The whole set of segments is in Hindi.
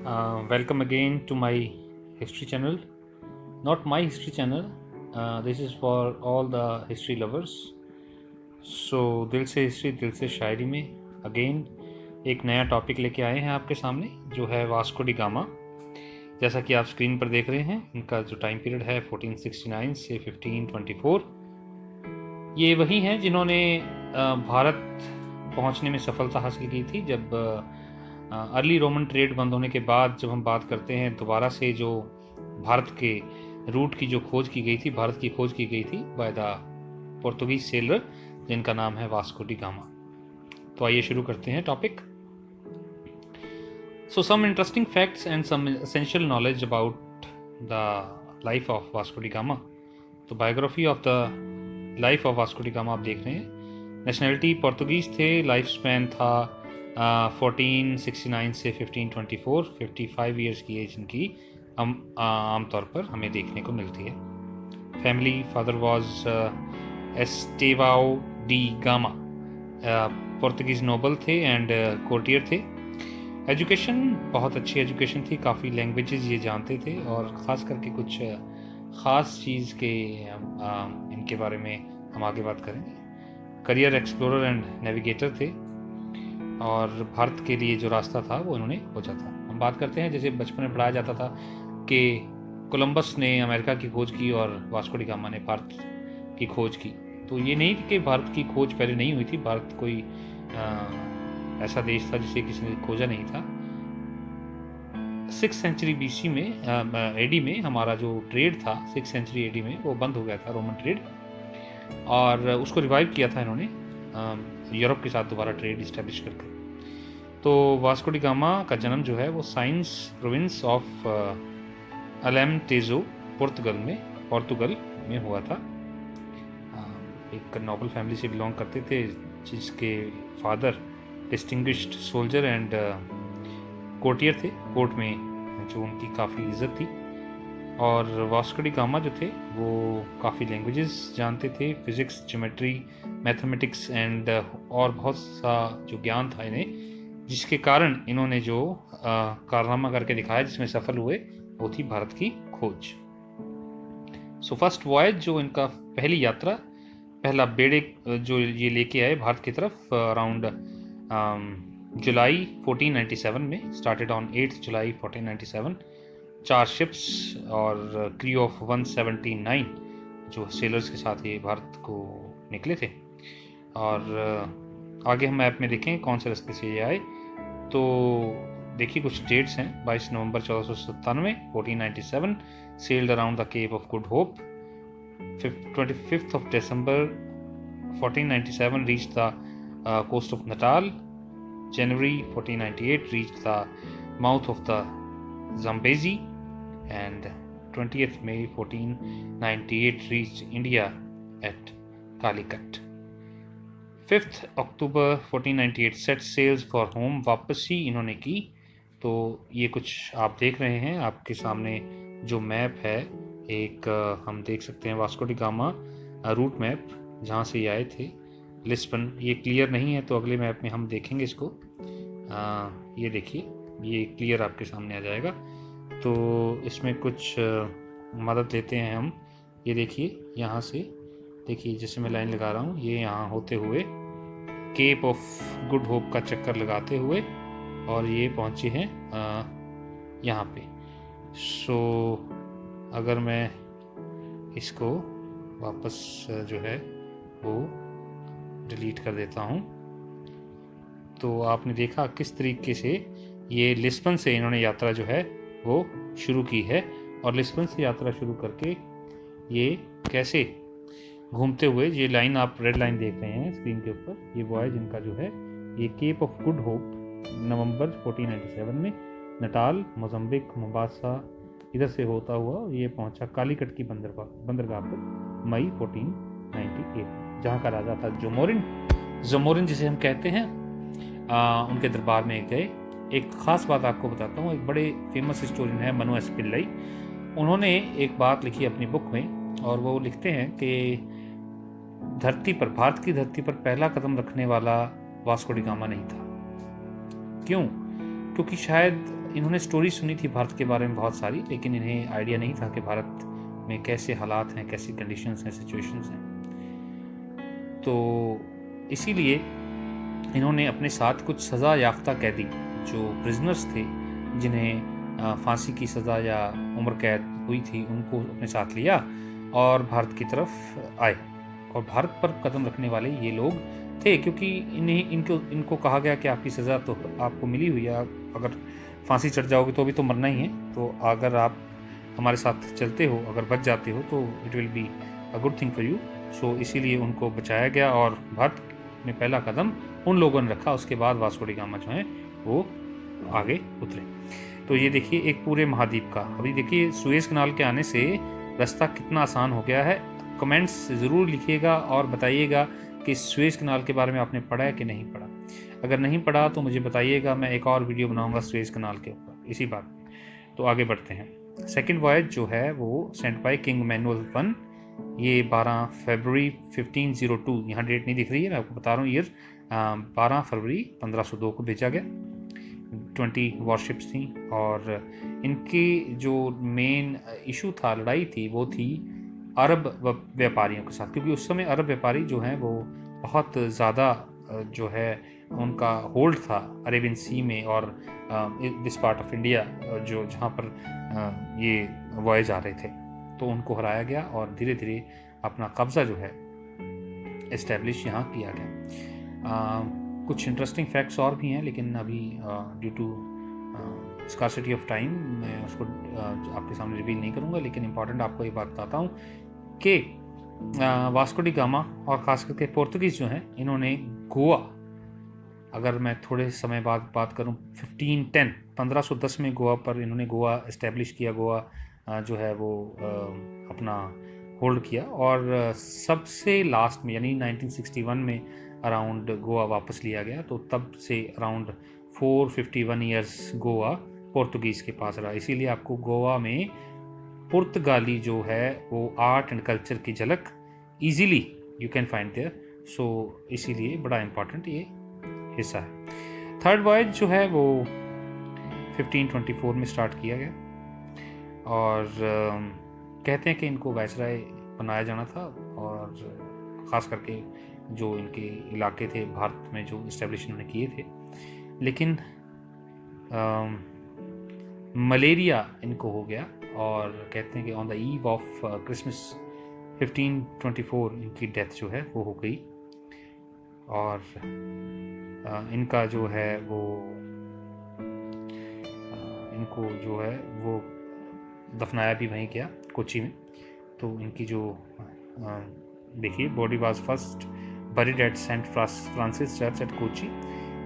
Welcome again to my history channel. Not my history channel. This is for all the history lovers. So दिल से हिस्ट्री दिल से शायरी में अगेन एक नया टॉपिक लेके आए हैं आपके सामने, जो है वास्को डी गामा। जैसा कि आप स्क्रीन पर देख रहे हैं, इनका जो टाइम पीरियड है 1469 से 1524। ये वही हैं जिन्होंने भारत पहुंचने में सफलता हासिल की थी। जब अर्ली रोमन ट्रेड बंद होने के बाद जब हम बात करते हैं दोबारा से, जो भारत के रूट की जो खोज की गई थी, भारत की खोज की गई थी बाय द पोर्तुगीज सेलर, जिनका नाम है वास्को डी गामा। तो आइए शुरू करते हैं topic. So some interesting facts and some essential knowledge about the life of Vasco da Gama. तो biography of the life of Vasco da Gama आप देख रहे हैं। नेशनलिटी पोर्तुगीज थे। लाइफ स्पैन था 1469 से 1524। 55 ईयर्स की एज इनकी हम आमतौर पर हमें देखने को मिलती है। Family, father was Estevao da Gama, Portuguese noble थे एंड कोर्टियर थे। एजुकेशन बहुत अच्छी एजुकेशन थी, काफ़ी लैंग्वेजेस ये जानते थे, और ख़ास करके कुछ ख़ास चीज़ के इनके बारे में हम आगे बात करेंगे। करियर एक्सप्लोरर एंड नेविगेटर थे, और भारत के लिए जो रास्ता था वो इन्होंने खोजा था। हम बात करते हैं, जैसे बचपन में पढ़ाया जाता था कि कोलंबस ने अमेरिका की खोज की और वास्को डी गामा ने भारत की खोज की। तो ये नहीं कि भारत की खोज पहले नहीं हुई थी। भारत कोई ऐसा देश था जिसे किसी ने खोजा नहीं था। 6th सेंचुरी BC में एडी में हमारा जो ट्रेड था 6th सेंचुरी एडी में वो बंद हो गया था, रोमन ट्रेड, और उसको रिवाइव किया था इन्होंने यूरोप के साथ दोबारा ट्रेड इस्टेब्लिश करके। तो वास्को डी गामा का जन्म जो है वो साइंस प्रोविंस ऑफ अलेमटेजो पोर्तुगल में हुआ था। एक नोबल फैमिली से बिलोंग करते थे, जिसके father distinguished soldier and courtier थे। कोर्ट में जो उनकी काफ़ी इज्जत थी। और वास्को डी गामा जो थे वो काफ़ी लैंग्वेजेस जानते थे, फिज़िक्स, ज्योमेट्री, मैथमेटिक्स एंड और बहुत सा जो ज्ञान था इन्हें, जिसके कारण इन्होंने जो कारनामा करके दिखाया, जिसमें सफल हुए, वो थी भारत की खोज। सो फर्स्ट वॉयज, जो इनका पहली यात्रा, पहला बेड़े जो ये लेके आए भारत की तरफ अराउंड जुलाई 1497 में, स्टार्टेड ऑन 8 जुलाई 1497। 4 शिप्स और क्रू ऑफ 179 जो सेलर्स के साथ ये भारत को निकले थे। और आगे हम मैप में देखें कौन से रास्ते से ये आए, तो देखिए कुछ डेट्स हैं। 22 November 1497 1497 sailed around the Cape of Good Hope. 25th of December 1497 reached the coast of Natal. January 1498 reached the mouth of the Zambezi, and 20th May 1498 reached India at Calicut. 5th October 1498 set sails for home. वापसी इन्होंने की। तो ये कुछ आप देख रहे हैं आपके सामने जो मैप है, एक हम देख सकते हैं Vasco da gamma route map, जहाँ से ये आए थे। लिस्बन, ये क्लियर नहीं है तो अगले मैप में हम देखेंगे इसको। ये देखिए, ये क्लियर आपके सामने आ जाएगा। तो इसमें कुछ मदद लेते हैं हम। ये देखिए, यहाँ से देखिए, जैसे मैं लाइन लगा रहा हूँ, ये यहाँ होते हुए केप ऑफ गुड होप का चक्कर लगाते हुए, और ये पहुँचे हैं यहाँ पे। सो अगर मैं इसको वापस जो है वो डिलीट कर देता हूँ, तो आपने देखा किस तरीके से ये लिस्बन से इन्होंने यात्रा जो है वो शुरू की है, और लिस्बन से यात्रा शुरू करके ये कैसे घूमते हुए, ये लाइन आप रेड लाइन देख रहे हैं स्क्रीन के ऊपर, ये वॉयज इनका जो है, ये केप ऑफ गुड होप नवंबर 1497 में नटाल, मोजम्बिक, मोम्बासा इधर से होता हुआ ये पहुंचा कालीकट की बंदरगाह पर मई 1498, जहाँ का राजा था जोमोरिन जिसे हम कहते हैं। उनके दरबार में गए। एक ख़ास बात आपको बताता हूँ, एक बड़े फेमस हिस्टोरियन है मनु एस पिल्लई। उन्होंने एक बात लिखी अपनी बुक में, और वो लिखते हैं कि धरती पर, भारत की धरती पर पहला कदम रखने वाला वास्को डी गामा नहीं था। क्यों? क्योंकि शायद इन्होंने स्टोरी सुनी थी भारत के बारे में बहुत सारी, लेकिन इन्हें आइडिया नहीं था कि भारत में कैसे हालात हैं, कैसी कंडीशंस हैं, सिचुएशंस हैं। तो इसीलिए इन्होंने अपने साथ कुछ सज़ा याफ्ता कैदी जो प्रिजनर्स थे, जिन्हें फांसी की सज़ा या उम्र कैद हुई थी, उनको अपने साथ लिया और भारत की तरफ आए। और भारत पर कदम रखने वाले ये लोग थे, क्योंकि इनको कहा गया कि आपकी सज़ा तो आपको मिली हुई है, अगर फांसी चढ़ जाओगे तो अभी तो मरना ही है, तो अगर आप हमारे साथ चलते हो, अगर बच जाते हो तो it will be a good thing for you. So इसीलिए उनको बचाया गया और भारत में पहला कदम उन लोगों ने रखा। उसके बाद वास्को डी गामा जो है वो आगे उतरे। तो ये देखिए एक पूरे महाद्वीप का, अभी देखिए सुएज़ कनाल के आने से रास्ता कितना आसान हो गया है। कमेंट्स ज़रूर लिखिएगा और बताइएगा कि सुएज़ कनाल के बारे में आपने पढ़ा है कि नहीं पढ़ा। अगर नहीं पढ़ा तो मुझे बताइएगा, मैं एक और वीडियो बनाऊंगा सुएज़ कनाल के ऊपर इसी बात में। तो आगे बढ़ते हैं। सेकंड वॉयज जो है वो sent by king manual one, ये 12 फरवरी 1502, यहाँ डेट नहीं दिख रही है, मैं आपको बता रहा हूँ ईयर, 12 फरवरी 1502 को भेजा गया। 20 वॉरशिप्स थी और इनकी जो मेन इशू था, लड़ाई थी, वो थी अरब व्यापारियों के साथ, क्योंकि उस समय अरब व्यापारी जो हैं वो बहुत ज़्यादा जो है उनका होल्ड था अरेबियन सी में और दिस पार्ट ऑफ इंडिया जो जहाँ पर ये वॉयज आ रहे थे, तो उनको हराया गया और धीरे धीरे अपना कब्ज़ा जो है इस्टेब्लिश यहाँ किया गया। कुछ इंटरेस्टिंग फैक्ट्स और भी हैं, लेकिन अभी due to scarcity of time मैं उसको आपके सामने रिवील नहीं करूँगा, लेकिन इम्पॉर्टेंट आपको ये बात बताता हूँ कि वास्को डी गामा और ख़ास करके पोर्तुगीज़ जो हैं, इन्होंने गोवा, अगर मैं थोड़े समय बाद बात करूँ 1510 में गोवा पर इन्होंने गोवा इस्टेब्लिश किया, गोवा जो है वो अपना होल्ड किया और सबसे लास्ट में यानी 1961 में अराउंड गोवा वापस लिया गया। तो तब से अराउंड 451 ईयर्स गोवा पोर्तुगीज़ के पास रहा। इसीलिए आपको गोवा में पुर्तगाली जो है वो आर्ट एंड कल्चर की झलक easily you can find there. So इसीलिए बड़ा इम्पॉर्टेंट ये हिस्सा है। थर्ड वॉयज जो है वो 1524 में स्टार्ट किया गया और कहते हैं कि इनको वायसराय बनाया जाना था और ख़ास करके जो इनके इलाके थे भारत में जो इस्टेब्लिश इन्होंने किए थे, लेकिन मलेरिया इनको हो गया और कहते हैं कि on the eve of Christmas 1524 इनकी डेथ जो है वो हो गई और इनका जो है वो इनको जो है वो दफनाया भी वहीं गया कोची में। तो इनकी जो देखिए body was first buried at Saint Francis church at Kochi.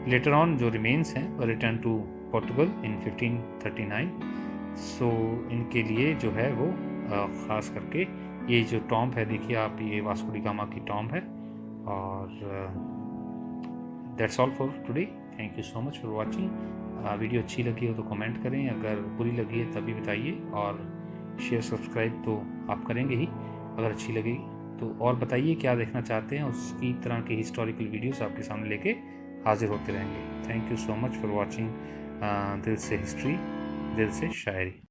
Later on जो रिमेन्स हैं return to Portugal in 1539। So इनके लिए जो है वो ख़ास करके ये जो टॉम्ब है, देखिए आप, ये वास्को डी गामा की टॉम्ब है। और that's all for today. Thank you so much for watching. Video अच्छी लगी हो तो कमेंट करें, अगर बुरी लगी है तभी बताइए, और शेयर सब्सक्राइब तो आप करेंगे ही अगर अच्छी लगेगी तो, और बताइए क्या देखना चाहते हैं, उसकी तरह की हिस्टोरिकल वीडियोस आपके सामने लेके हाजिर होते रहेंगे। Thank you so much for watching दिल से हिस्ट्री, दिल से शायरी।